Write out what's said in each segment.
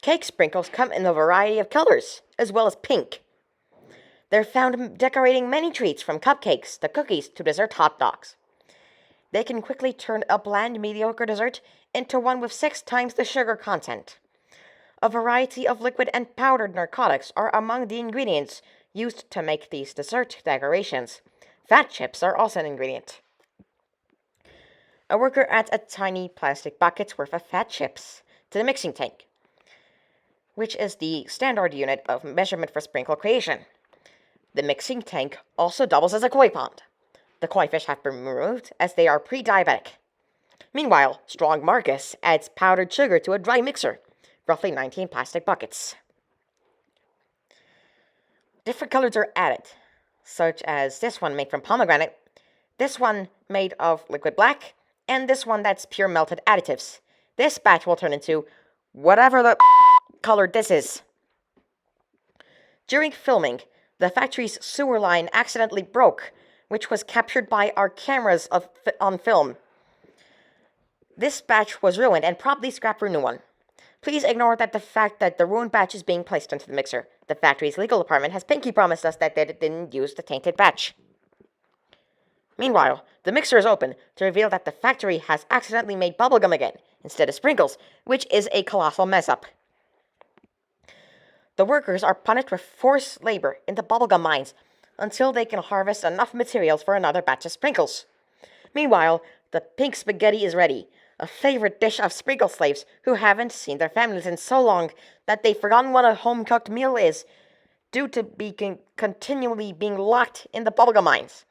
Cake sprinkles come in a variety of colors, as well as pink. They're found decorating many treats from cupcakes to cookies to dessert hot dogs. They can quickly turn a bland, mediocre dessert into one with 6 times the sugar content. A variety of liquid and powdered narcotics are among the ingredients used to make these dessert decorations. Fat chips are also an ingredient. A worker adds a tiny plastic bucket's worth of fat chips to the mixing tank, which is the standard unit of measurement for sprinkle creation. The mixing tank also doubles as a koi pond. The koi fish have been removed as they are pre-diabetic. Meanwhile, Strong Marcus adds powdered sugar to a dry mixer, roughly 19 plastic buckets. Different colors are added, such as this one made from pomegranate, this one made of liquid black, and this one that's pure melted additives. This batch will turn into whatever the color this is. During filming, the factory's sewer line accidentally broke, which was captured by our cameras on film. This batch was ruined and promptly scrapped for a new one. Please ignore the fact that the ruined batch is being placed into the mixer. The factory's legal department has pinky promised us that they didn't use the tainted batch. Meanwhile, the mixer is open to reveal that the factory has accidentally made bubblegum again, instead of sprinkles, which is a colossal mess-up. The workers are punished with forced labor in the bubblegum mines until they can harvest enough materials for another batch of sprinkles. Meanwhile, the pink spaghetti is ready, a favorite dish of sprinkle slaves who haven't seen their families in so long that they've forgotten what a home-cooked meal is, due to continually being locked in the bubblegum mines.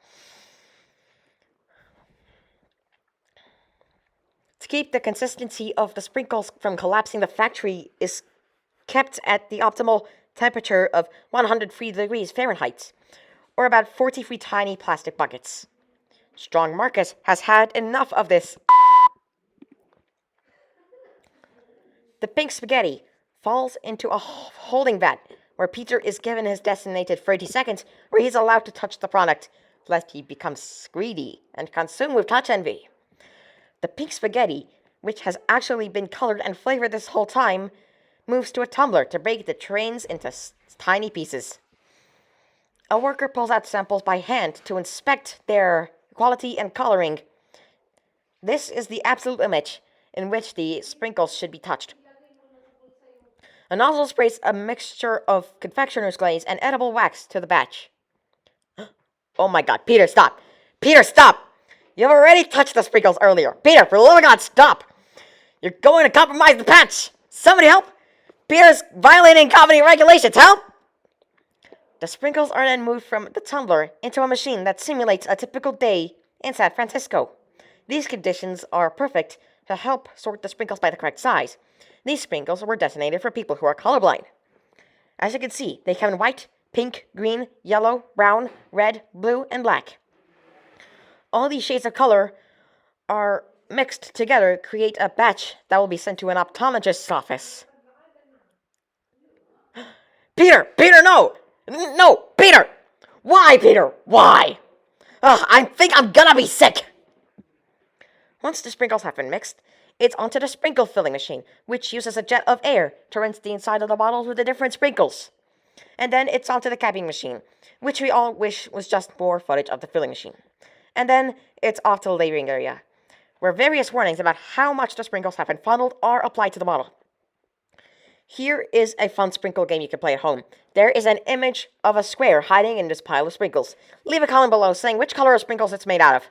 To keep the consistency of the sprinkles from collapsing, the factory is kept at the optimal temperature of 103 degrees Fahrenheit, or about 43 tiny plastic buckets. Strong Marcus has had enough of this. The pink spaghetti falls into a holding vat, where Peter is given his designated 30 seconds where he's allowed to touch the product, lest he becomes greedy and consumed with touch envy. The pink spaghetti, which has actually been colored and flavored this whole time, moves to a tumbler to break the trains into tiny pieces. A worker pulls out samples by hand to inspect their quality and coloring. This is the absolute image in which the sprinkles should be touched. A nozzle sprays a mixture of confectioner's glaze and edible wax to the batch. Oh my god, Peter, stop! Peter, stop! You've already touched the sprinkles earlier. Peter, for the love of God, stop! You're going to compromise the batch! Somebody help! Peter's violating company regulations, help! The sprinkles are then moved from the tumbler into a machine that simulates a typical day in San Francisco. These conditions are perfect to help sort the sprinkles by the correct size. These sprinkles were designated for people who are colorblind. As you can see, they come in white, pink, green, yellow, brown, red, blue, and black. All these shades of color are mixed together to create a batch that will be sent to an optometrist's office. Peter! Peter, no! No! Peter! Why, Peter? Why? I think I'm gonna be sick! Once the sprinkles have been mixed, it's onto the sprinkle filling machine, which uses a jet of air to rinse the inside of the bottles with the different sprinkles. And then it's onto the capping machine, which we all wish was just more footage of the filling machine. And then it's off to the layering area, where various warnings about how much the sprinkles have been funneled are applied to the bottle. Here is a fun sprinkle game you can play at home. There is an image of a square hiding in this pile of sprinkles. Leave a comment below saying which color of sprinkles it's made out of.